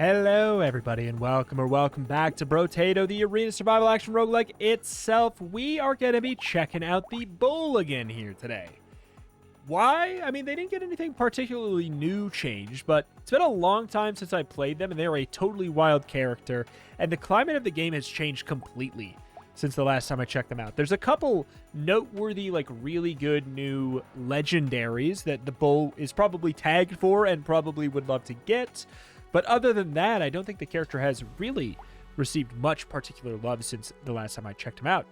Hello, everybody, and welcome back to Brotato, the arena survival action roguelike itself. We are going to be checking out the Bull again here today. Why? I mean, they didn't get anything particularly new changed, but it's been a long time since I played them, and they're a totally wild character, and the climate of the game has changed completely since the last time I checked them out. There's a couple noteworthy, really good new legendaries that the Bull is probably tagged for and probably would love to get. But other than that, I don't think the character has really received much particular love since the last time I checked him out.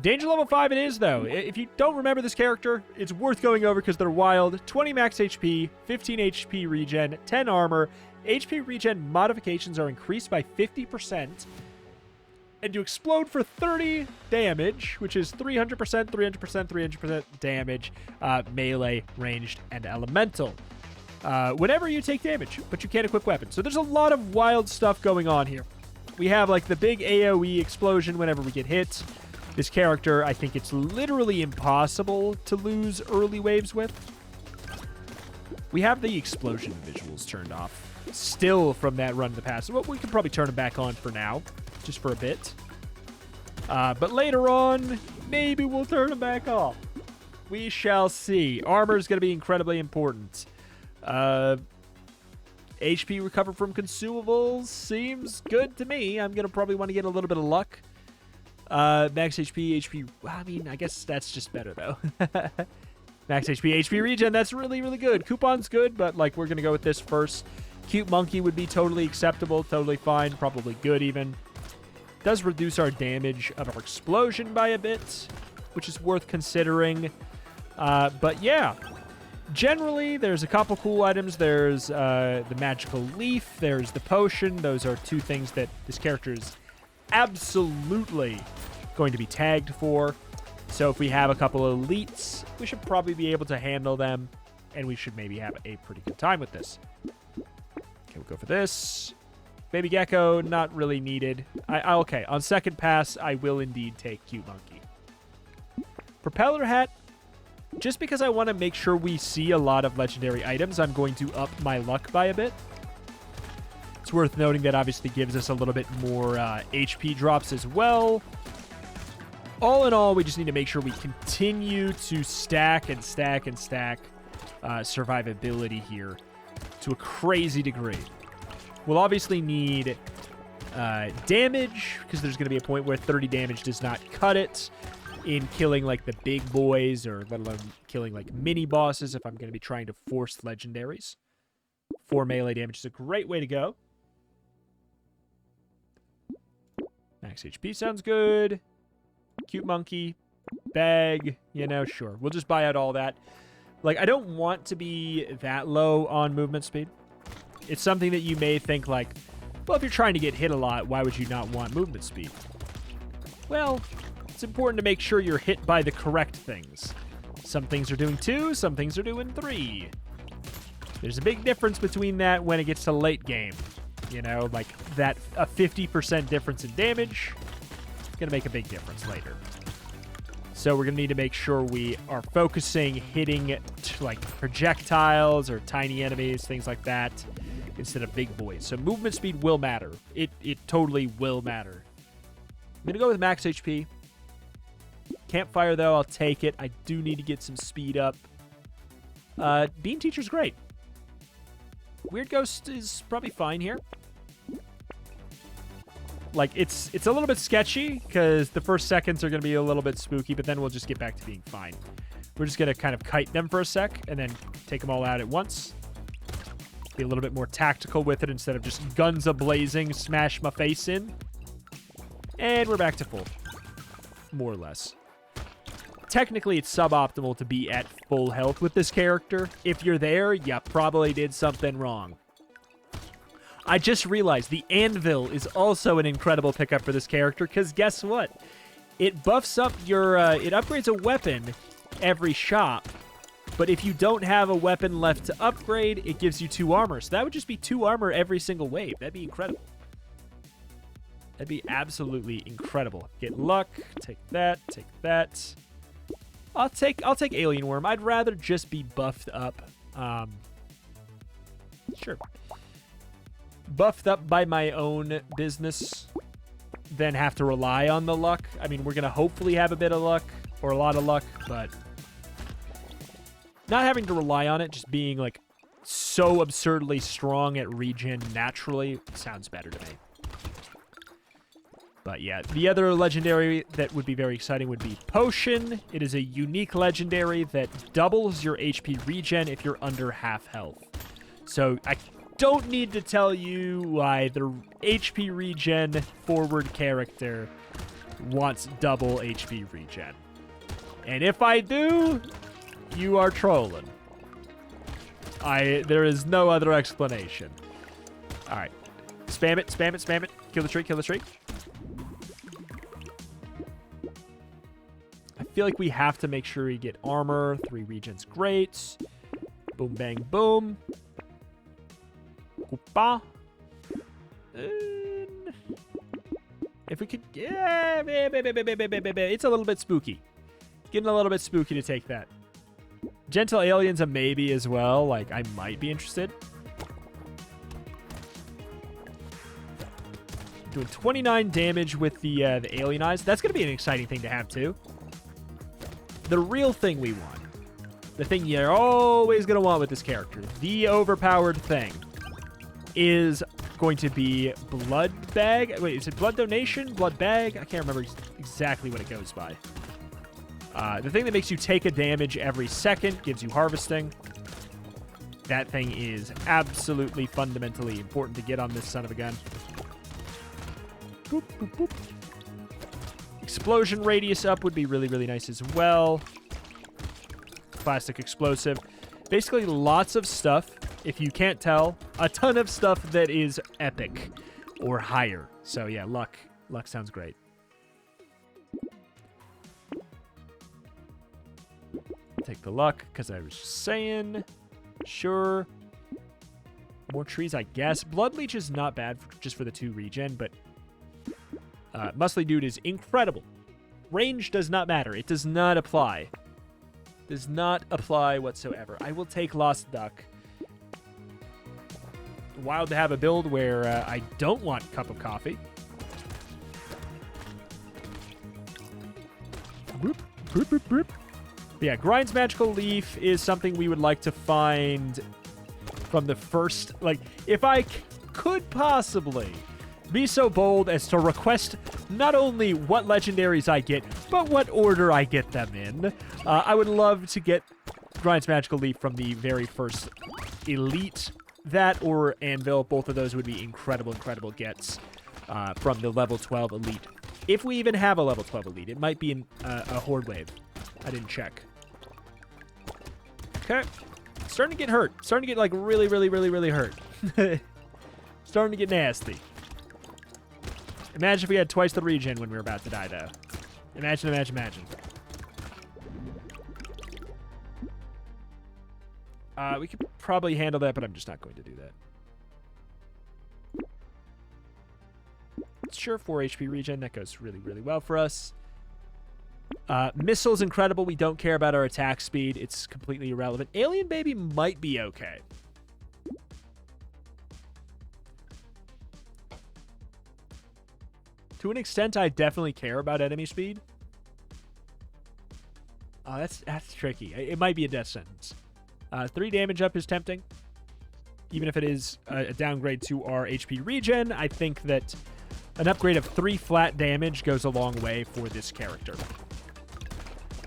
Danger level 5 it is, though. If you don't remember this character, it's worth going over because they're wild. 20 max HP, 15 HP regen, 10 armor. HP regen modifications are increased by 50%. And to explode for 30 damage, which is 300%, 300%, 300% damage, melee, ranged, and elemental. Whenever you take damage, but you can't equip weapons. So there's a lot of wild stuff going on here. We have the big AoE explosion whenever we get hit. This character, I think it's literally impossible to lose early waves with. We have the explosion visuals turned off still from that run in the past. Well, we can probably turn them back on for now, just for a bit. But later on, maybe we'll turn them back off. We shall see. Armor is going to be incredibly important. HP recovered from consumables seems good to me. I'm going to probably want to get a little bit of luck. Max HP, I mean, I guess that's just better, though. Max HP regen, that's really, really good. Coupon's good, but, we're going to go with this first. Cute Monkey would be totally acceptable, totally fine, probably good even. Does reduce our damage of our explosion by a bit, which is worth considering. But, yeah. Generally, there's a couple cool items. There's the magical leaf. There's the potion. Those are two things that this character is absolutely going to be tagged for. So if we have a couple of elites, we should probably be able to handle them, and we should maybe have a pretty good time with this. Okay, we'll go for this. Baby Gecko, not really needed. Okay, on second pass, I will indeed take Cute Monkey. Propeller Hat. Just because I want to make sure we see a lot of legendary items, I'm going to up my luck by a bit. It's worth noting that obviously gives us a little bit more HP drops as well. All in all, we just need to make sure we continue to stack and stack and stack survivability here to a crazy degree. We'll obviously need damage, because there's going to be a point where 30 damage does not cut it in killing the big boys, or let alone killing mini bosses if I'm going to be trying to force legendaries. 4 melee damage is a great way to go. Max HP sounds good. Cute Monkey. Bag. Sure. We'll just buy out all that. I don't want to be that low on movement speed. It's something that you may think well, if you're trying to get hit a lot, why would you not want movement speed? Well, it's important to make sure you're hit by the correct things. Some things are doing 2, some things are doing 3. There's a big difference between that when it gets to late game. That a 50% difference in damage is going to make a big difference later. So we're going to need to make sure we are focusing, hitting projectiles or tiny enemies, things like that, instead of big boys. So movement speed will matter. It totally will matter. I'm going to go with max HP. Campfire, though, I'll take it. I do need to get some speed up. Beam Teacher's great. Weird Ghost is probably fine here. It's a little bit sketchy, because the first seconds are going to be a little bit spooky, but then we'll just get back to being fine. We're just going to kind of kite them for a sec, and then take them all out at once. Be a little bit more tactical with it instead of just guns a-blazing, smash my face in. And we're back to full. More or less. Technically, it's suboptimal to be at full health with this character. If you're there, you probably did something wrong. I just realized the Anvil is also an incredible pickup for this character, because guess what? It buffs up your... it upgrades a weapon every shop, but if you don't have a weapon left to upgrade, it gives you 2 armor. So that would just be 2 armor every single wave. That'd be incredible. That'd be absolutely incredible. Get luck. Take that. Take that. I'll take Alien Worm. I'd rather just be buffed up. Sure. buffed up by my own business than have to rely on the luck. I mean, we're going to hopefully have a bit of luck or a lot of luck, but not having to rely on it, just being like so absurdly strong at regen naturally sounds better to me. But yeah, the other legendary that would be very exciting would be Potion. It is a unique legendary that doubles your HP regen if you're under half health. So I don't need to tell you why the HP regen forward character wants double HP regen. And if I do, you are trolling. There is no other explanation. All right. Spam it, spam it, spam it. Kill the tree, kill the tree. I feel like we have to make sure we get armor. 3 regens, great. Boom, bang, boom. Koopa. If we could... Yeah, it's a little bit spooky. Getting a little bit spooky to take that. Gentle Alien's a maybe as well. Like, I might be interested. Doing 29 damage with the Alien Eyes. That's going to be an exciting thing to have, too. The real thing we want. The thing you're always going to want with this character. The overpowered thing. Is going to be Blood Bag. Wait, is it Blood Donation? Blood Bag? I can't remember exactly what it goes by. The thing that makes you take a damage every second, gives you harvesting. That thing is absolutely fundamentally important to get on this son of a gun. Boop, boop, boop. Explosion radius up would be really, really nice as well. Plastic explosive. Basically, lots of stuff. If you can't tell, a ton of stuff that is epic or higher. So yeah, luck. Luck sounds great. Take the luck, because I was just saying. Sure. More trees, I guess. Blood Leech is not bad just for the 2 regen, but Muscly Dude is incredible. Range does not matter. It does not apply. Does not apply whatsoever. I will take Lost Duck. Wild to have a build where I don't want Cup of Coffee. Boop, boop, boop, boop. But yeah, Grind's Magical Leaf is something we would like to find from the first... Like, if I could possibly be so bold as to request not only what legendaries I get, but what order I get them in, I would love to get Grind's Magical Leaf from the very first Elite. That or Anvil, both of those would be incredible, incredible gets from the level 12 Elite. If we even have a level 12 Elite, it might be in a Horde Wave. I didn't check. Okay. Starting to get hurt. Starting to get, like, really, really, really, really hurt. Starting to get nasty. Imagine if we had twice the regen when we were about to die, though. Imagine, imagine, imagine. We could probably handle that, but I'm just not going to do that. Sure, 4 HP regen. That goes really, really well for us. Missile's incredible. We don't care about our attack speed. It's completely irrelevant. Alien Baby might be okay. To an extent, I definitely care about enemy speed. That's tricky. It might be a death sentence. 3 damage up is tempting. Even if it is a downgrade to our HP regen, I think that an upgrade of 3 flat damage goes a long way for this character.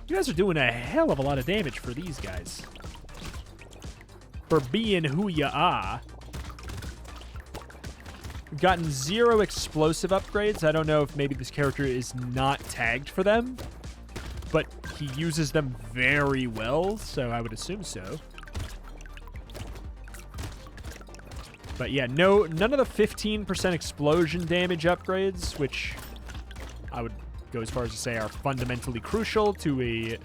You guys are doing a hell of a lot of damage for these guys. For being who you are. We've gotten 0 explosive upgrades. I don't know if maybe this character is not tagged for them, but he uses them very well, so I would assume so. But yeah, none of the 15% explosion damage upgrades, which I would go as far as to say are fundamentally crucial to a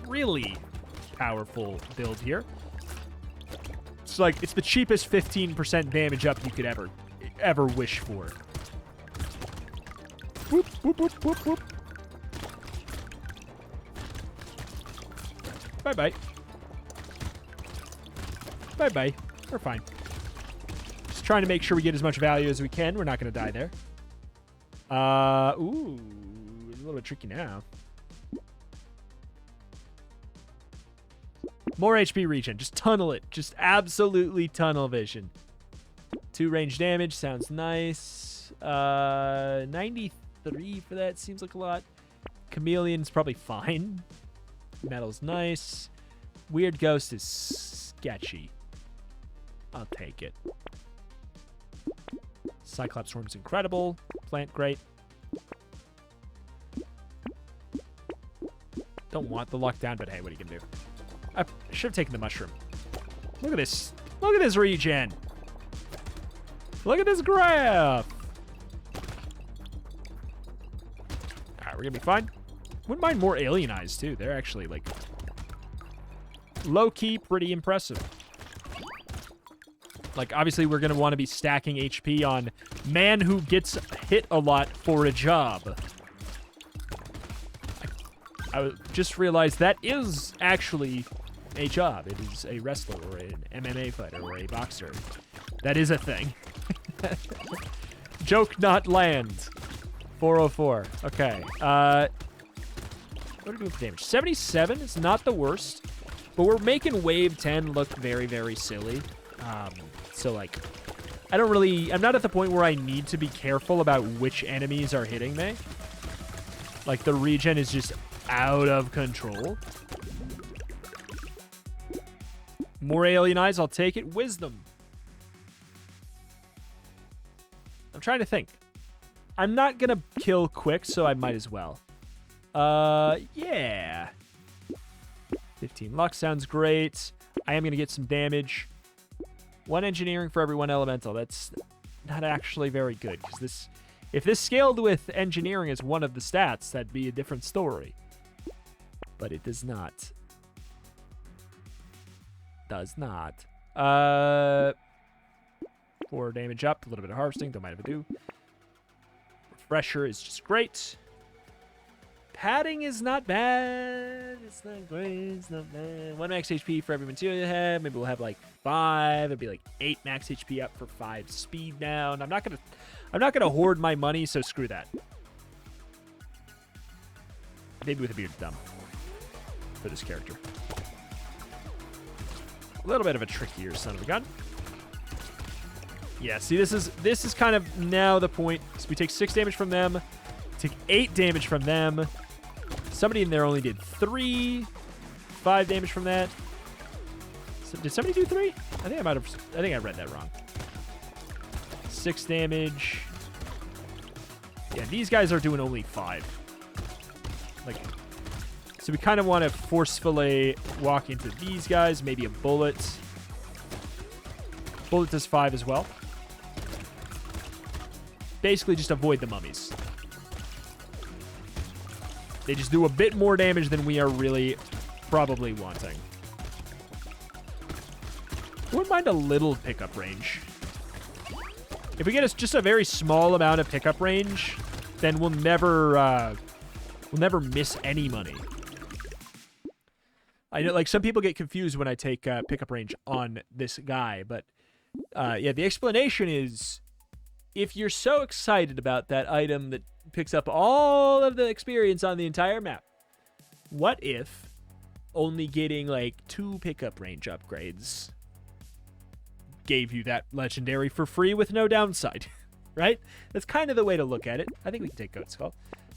really powerful build here. It's like, it's the cheapest 15% damage up you could ever wish for. Whoop, whoop, whoop, whoop, whoop. Bye-bye. Bye-bye. We're fine. trying to make sure we get as much value as we can. We're not going to die there. Ooh, a little bit tricky now. More HP regen. Just tunnel it. Just absolutely tunnel vision. 2 range damage. Sounds nice. 93 for that. Seems like a lot. Chameleon's probably fine. Metal's nice. Weird Ghost is sketchy. I'll take it. Cyclops Swarm's incredible. Plant, great. Don't want the lockdown, but hey, what are you going to do? I should have taken the mushroom. Look at this. Look at this regen. Look at this graph. All right, we're going to be fine. Wouldn't mind more alien eyes, too. They're actually, like, low-key pretty impressive. Like, obviously, we're going to want to be stacking HP on man who gets hit a lot for a job. I just realized that is actually a job. It is a wrestler or an MMA fighter or a boxer. That is a thing. Joke not land. 404. Okay. What are we doing for damage? 77 is not the worst, but we're making wave 10 look very, very silly. So, like, I'm not at the point where I need to be careful about which enemies are hitting me. Like, the regen is just out of control. More alien eyes, I'll take it. Wisdom. I'm trying to think. I'm not going to kill quick, so I might as well. Yeah. 15 luck sounds great. I am going to get some damage. 1 engineering for every 1 elemental. That's not actually very good, because if this scaled with engineering as one of the stats, that'd be a different story. But it does not. Does not. 4 damage up. A little bit of harvesting. Don't mind if I do. Refresher is just great. Padding is not bad. It's not great. It's not bad. 1 max HP for every material you have. Maybe we'll have like 5. It'll be like 8 max HP up for 5 speed down. I'm not gonna hoard my money, so screw that. Maybe with a beard dumb for this character. A little bit of a trickier son of a gun. Yeah, see, this is kind of now the point. So we take 6 damage from them, take 8 damage from them. Somebody in there only did 3. 5 damage from that. So did somebody do 3? I think I read that wrong. 6 damage. Yeah, these guys are doing only 5. Like, so we kind of want to forcefully walk into these guys. Maybe a bullet. Bullet does 5 as well. Basically, just avoid the mummies. They just do a bit more damage than we are really probably wanting. Wouldn't mind a little pickup range. If we get us just a very small amount of pickup range, then we'll never miss any money. I know, like, some people get confused when I take pickup range on this guy, but yeah, the explanation is if you're so excited about that item that picks up all of the experience on the entire map, what if only getting like 2 pickup range upgrades gave you that legendary for free with no downside? Right? That's kind of the way to look at it. I think we can take Goat Skull.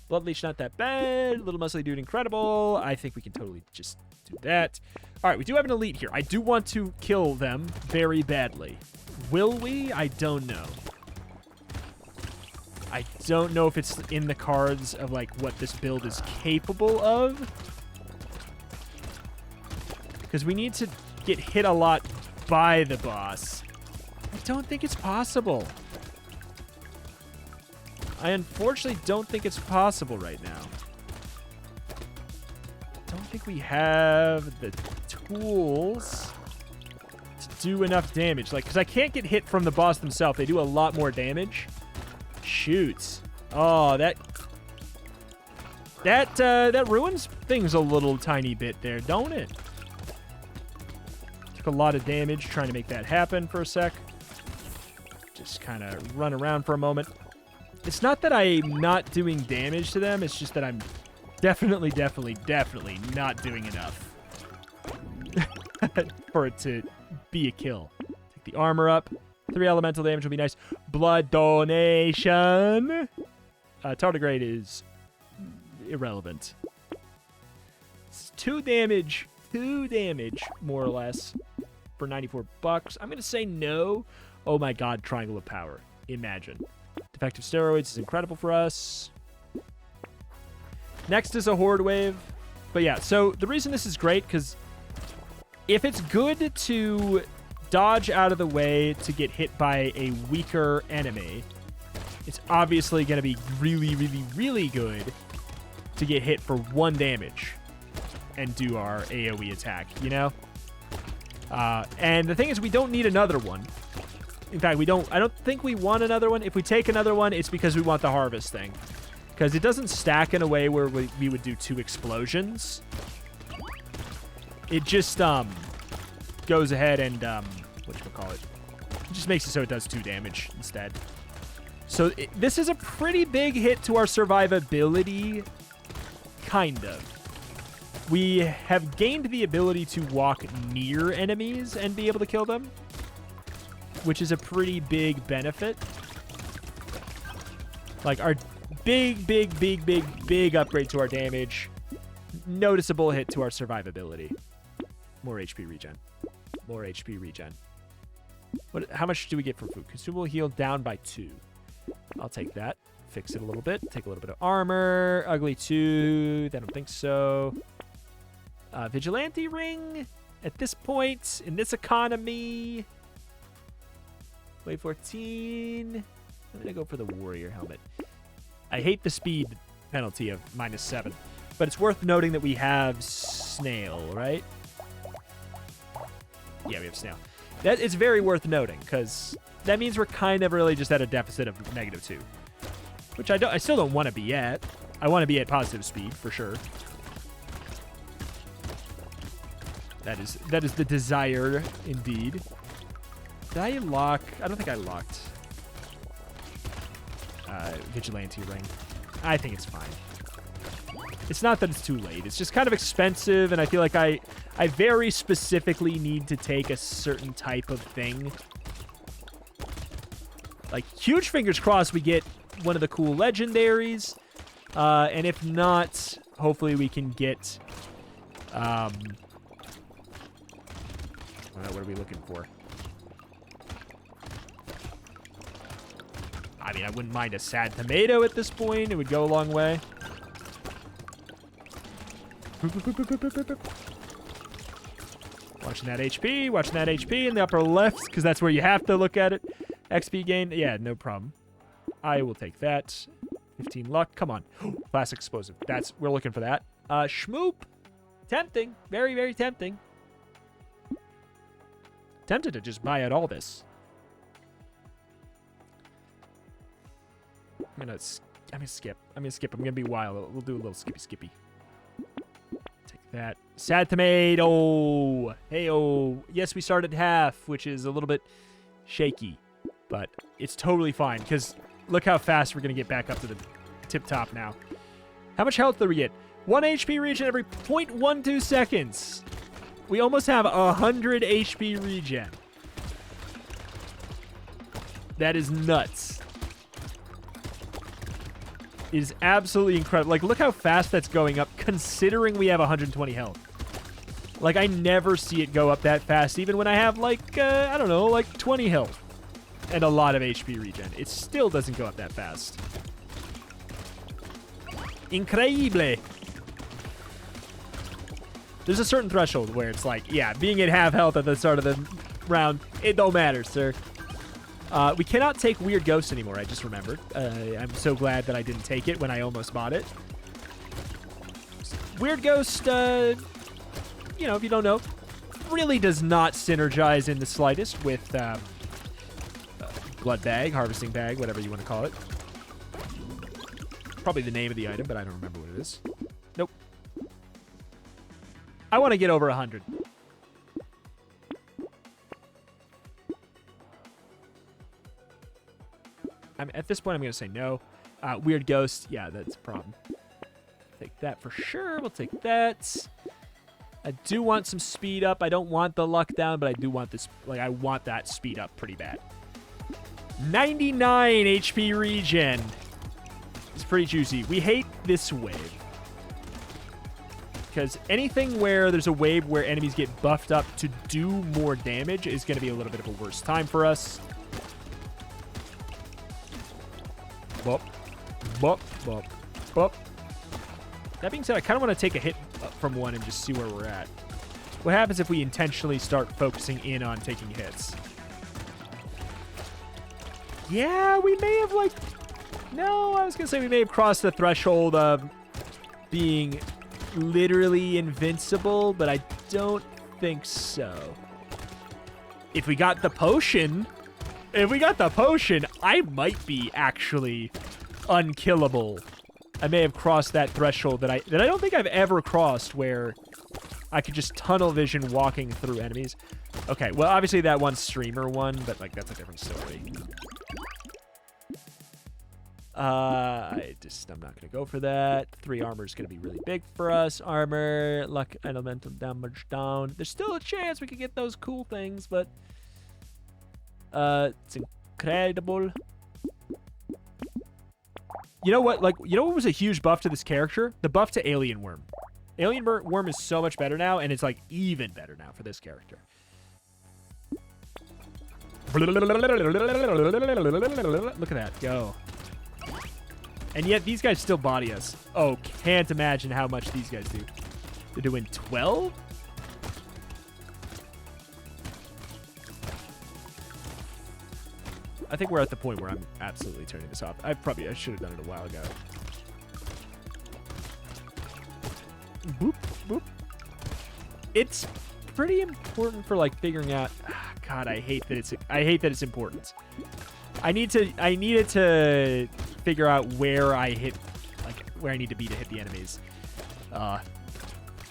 Bloodleech, not that bad. Little muscly dude, incredible. I think we can totally just do that. All right, we do have an elite here. I do want to kill them very badly. Will we? I don't know. I don't know if it's in the cards of like what this build is capable of. Because we need to get hit a lot by the boss. I don't think it's possible. I unfortunately don't think it's possible right now. I don't think we have the tools to do enough damage. Like, because I can't get hit from the boss themselves. They do a lot more damage. Shoot. Oh, that ruins things a little tiny bit there, don't it? Took a lot of damage trying to make that happen for a sec. Just kind of run around for a moment. It's not that I'm not doing damage to them. It's just that I'm definitely not doing enough for it to be a kill. Take the armor up. 3 elemental damage will be nice. Blood donation. Tardigrade is irrelevant. It's 2 damage, more or less, for 94 bucks. I'm gonna say no. Oh my god, Triangle of Power. Imagine. Defective Steroids is incredible for us. Next is a Horde Wave. But yeah, so the reason this is great, because if it's good to dodge out of the way to get hit by a weaker enemy, it's obviously going to be really good to get hit for 1 damage and do our AoE attack, you know? And the thing is, we don't need another one. In fact, I don't think we want another one. If we take another one, it's because we want the harvest thing. Because it doesn't stack in a way where we would do 2 explosions. It just goes ahead and, whatchamacallit, it just makes it so it does 2 damage instead. So this is a pretty big hit to our survivability, kind of. We have gained the ability to walk near enemies and be able to kill them, which is a pretty big benefit. Like, our big upgrade to our damage. Noticeable hit to our survivability. More HP regen. More HP regen. How much do we get for food? Consumable heal down by 2. I'll take that. Fix it a little bit. Take a little bit of armor. Ugly 2. I don't think so. Vigilante ring. At this point, in this economy. Wave 14. I'm going to go for the warrior helmet. I hate the speed penalty of -7. But it's worth noting that we have snail, right? Yeah, we have snail. That is very worth noting, because that means we're kind of really just at a deficit of -2. Which I still don't want to be at. I want to be at positive speed, for sure. That is the desire, indeed. Did I lock? I don't think I locked Vigilante ring. I think it's fine. It's not that it's too late. It's just kind of expensive, and I feel like I very specifically need to take a certain type of thing. Like, huge fingers crossed we get one of the cool legendaries. And if not, hopefully we can get... what are we looking for? I mean, I wouldn't mind a sad tomato at this point. It would go a long way. Watching that HP in the upper left, because that's where you have to look at it. XP gain, yeah, no problem. I will take that. 15 luck, come on. Classic explosive, we're looking for that. Schmoop, tempting, very tempting. Tempted to just buy out all this. I'm gonna skip. I'm gonna be wild. We'll do a little skippy. Take that. Sad tomato. Hey-oh. Yes, we started half, which is a little bit shaky. But it's totally fine, because look how fast we're gonna get back up to the tip top now. How much health did we get? 1 HP regen every 0.12 seconds. We almost have 100 HP regen. That is nuts. It is absolutely incredible. Like, look how fast that's going up, considering we have 120 health. Like, I never see it go up that fast, even when I have, like, I don't know, like 20 health. And a lot of HP regen. It still doesn't go up that fast. Increíble. There's a certain threshold where it's like, yeah, being at half health at the start of the round, it don't matter, sir. We cannot take Weird Ghost anymore, I just remembered. I'm so glad that I didn't take it when I almost bought it. Weird Ghost, you know, if you don't know, really does not synergize in the slightest with Blood Bag, Harvesting Bag, whatever you want to call it. Probably the name of the item, but I don't remember what it is. Nope. I want to get over 100. at this point, I'm going to say no. Weird Ghost. Yeah, that's a problem. Take that for sure. We'll take that. I do want some speed up. I don't want the luck down, but I do want this. Like, I want that speed up pretty bad. 99 HP regen. It's pretty juicy. We hate this wave. Because anything where there's a wave where enemies get buffed up to do more damage is going to be a little bit of a worse time for us. Bop. Bop. Bop. Bop. That being said, I kind of want to take a hit from one and just see where we're at. What happens if we intentionally start focusing in on taking hits? Yeah, we may have, like... No, I was going to say we may have crossed the threshold of being literally invincible, but I don't think so. If we got the potion... I might be actually unkillable. I may have crossed that threshold that I don't think I've ever crossed, where I could just tunnel vision walking through enemies. Okay, well, obviously that one streamer one, but like that's a different story. I'm not gonna go for that. 3 armor is gonna be really big for us. Armor, luck, elemental damage down. There's still a chance we could get those cool things, but it's incredible. You know what? Like, you know what was a huge buff to this character? The buff to Alien Worm. Alien Worm is so much better now, and it's like even better now for this character. Look at that. Go. And yet these guys still body us. Oh, can't imagine how much these guys do. They're doing 12? I think we're at the point where I'm absolutely turning this off. I should have done it a while ago. Boop, boop. It's pretty important for like figuring out. God, I hate that it's important. I needed to figure out where I hit, like where I need to be to hit the enemies.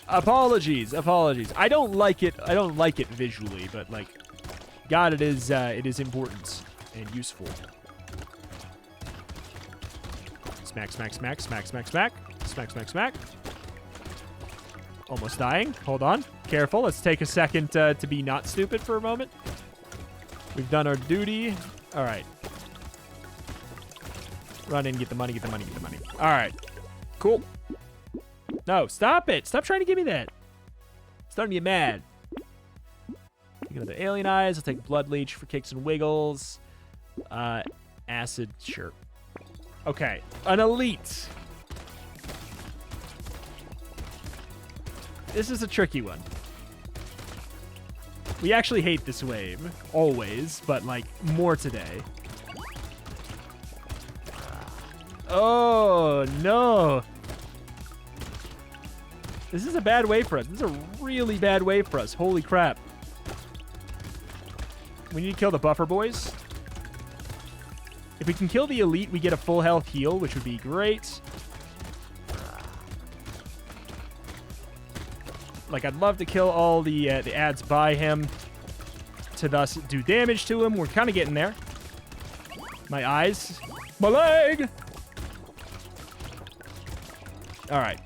Apologies. I don't like it visually, but like, God, it is important and useful. Smack, smack, smack, smack, smack, smack, smack, smack, smack. Almost dying. Hold on. Careful. Let's take a second to be not stupid for a moment. We've done our duty. All right. Run in, get the money, get the money, get the money. All right. Cool. No, stop it. Stop trying to give me that. I'm starting to get mad. Take another alien eyes. I'll take blood leech for kicks and wiggles. Acid, sure. Okay. An elite. This is a tricky one. We actually hate this wave. Always, but like more today. Oh, no. This is a bad wave for us. This is a really bad wave for us. Holy crap. We need to kill the buffer boys. If we can kill the elite, we get a full health heal, which would be great. Like, I'd love to kill all the ads by him to thus do damage to him. We're kind of getting there. My eyes. My leg! All right.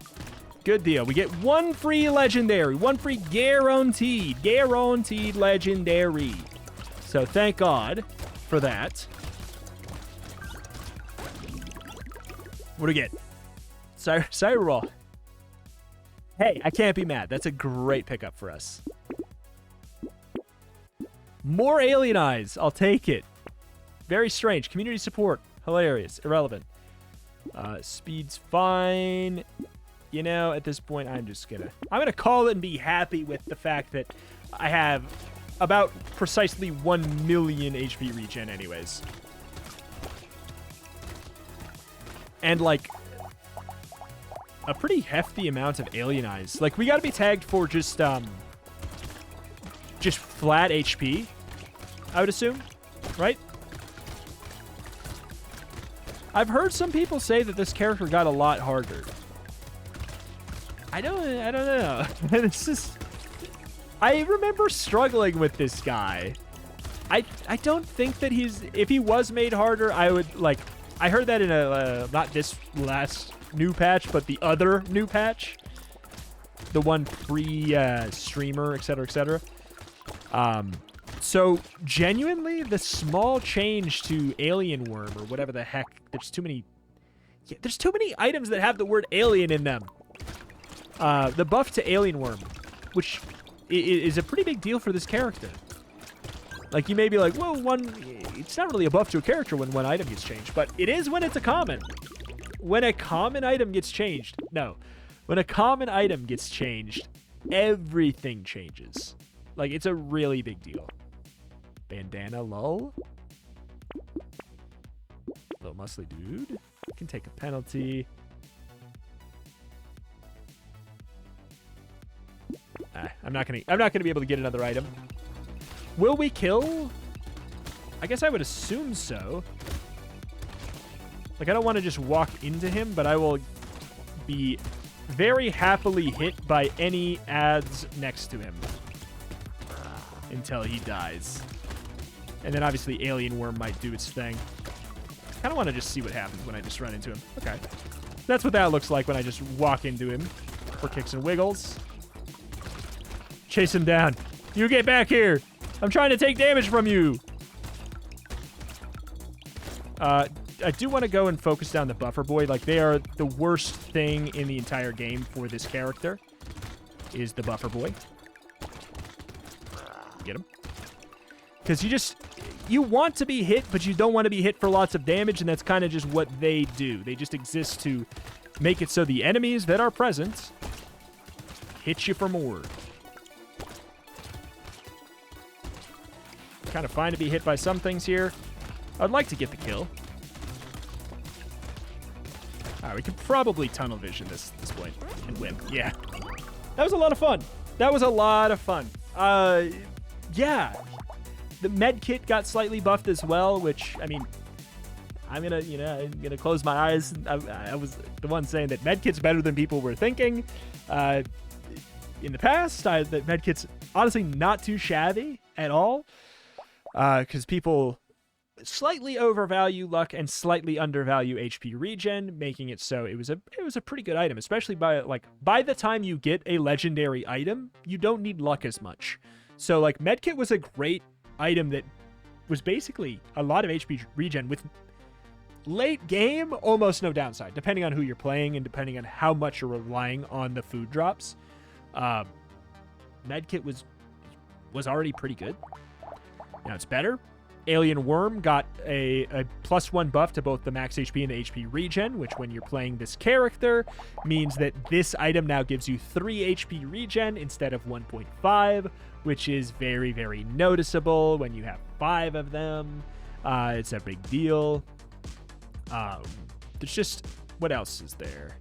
Good deal. We get one free legendary. One free guaranteed legendary. So thank God for that. What do we get? Cyberwall. Hey, I can't be mad. That's a great pickup for us. More alien eyes. I'll take it. Very strange. Community support. Hilarious. Irrelevant. Speed's fine. You know, at this point, I'm gonna call it and be happy with the fact that I have about precisely 1 million HP regen anyways. And like a pretty hefty amount of alien eyes. Like, we gotta be tagged for just flat HP, I would assume, right? I've heard some people say that this character got a lot harder. I don't know. It's just, I remember struggling with this guy. I don't think that if he was made harder, I would, like, I heard that in a, not this last new patch, but the other new patch. The one pre-streamer, etc., etc. So, genuinely, the small change to Alien Worm, or whatever the heck, there's too many items that have the word alien in them. The buff to Alien Worm, which is a pretty big deal for this character. Like, you may be like, well, it's not really a buff to a character when one item gets changed, but it is when it's a common. When a common item gets changed, no. When a common item gets changed, everything changes. Like, it's a really big deal. Bandana lull. Little muscly dude. Can take a penalty. I'm not gonna be able to get another item. Will we kill? I guess I would assume so. Like, I don't want to just walk into him, but I will be very happily hit by any ads next to him until he dies. And then obviously Alien Worm might do its thing. I kind of want to just see what happens when I just run into him. Okay. That's what that looks like when I just walk into him for kicks and wiggles. Chase him down. You get back here. I'm trying to take damage from you. I do want to go and focus down the Buffer Boy. Like, they are the worst thing in the entire game for this character is the Buffer Boy. Get him. Because you want to be hit, but you don't want to be hit for lots of damage, and that's kind of just what they do. They just exist to make it so the enemies that are present hit you for more. Kind of fine to be hit by some things here. I'd like to get the kill. All right, we could probably tunnel vision this point and win. Yeah. That was a lot of fun. That was a lot of fun. Yeah. The med kit got slightly buffed as well, which, I mean, I'm gonna close my eyes. I was the one saying that med kit's better than people were thinking. In the past, that med kit's honestly not too shabby at all. Because people slightly overvalue luck and slightly undervalue HP regen, making it so it was a pretty good item, especially by the time you get a legendary item, you don't need luck as much. So like Medkit was a great item that was basically a lot of HP regen with late game almost no downside, depending on who you're playing and depending on how much you're relying on the food drops. Medkit was already pretty good. Now it's better. Alien Worm got a +1 buff to both the max HP and the HP regen, which when you're playing this character means that this item now gives you 3 HP regen instead of 1.5, which is very, very noticeable when you have 5 of them. It's a big deal. There's just, what else is there?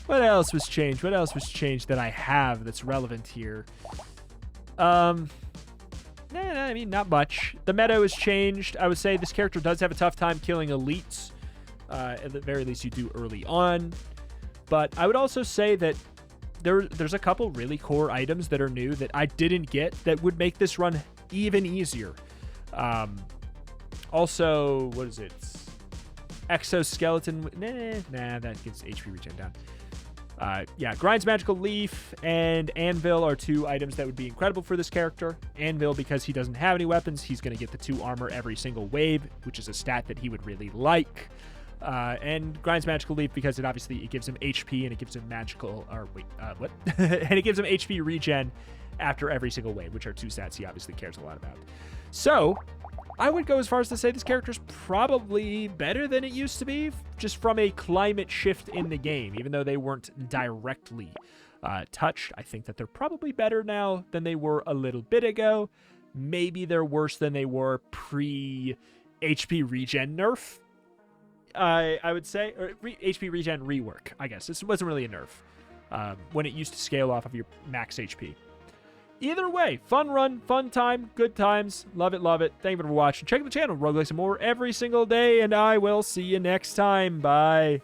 What else was changed? What else was changed that I have that's relevant here? I mean, not much. The meta has changed. I would say this character does have a tough time killing elites. At the very least, you do early on. But I would also say that there's a couple really core items that are new that I didn't get that would make this run even easier. Also, what is it? Exoskeleton. Nah, that gets HP regen down. Yeah, Grind's Magical Leaf and Anvil are 2 items that would be incredible for this character. Anvil, because he doesn't have any weapons, he's going to get the 2 armor every single wave, which is a stat that he would really like. And Grind's Magical Leaf, because it gives him HP and it gives him magical, and it gives him HP regen after every single wave, which are 2 stats he obviously cares a lot about. So, I would go as far as to say this character's probably better than it used to be, just from a climate shift in the game, even though they weren't directly touched. I think that they're probably better now than they were a little bit ago. Maybe they're worse than they were pre-HP regen nerf, I would say, or HP regen rework, I guess. This wasn't really a nerf, when it used to scale off of your max HP. Either way, fun run, fun time, good times. Love it, love it. Thank you for watching. Check out the channel, roguelites and more every single day, and I will see you next time. Bye.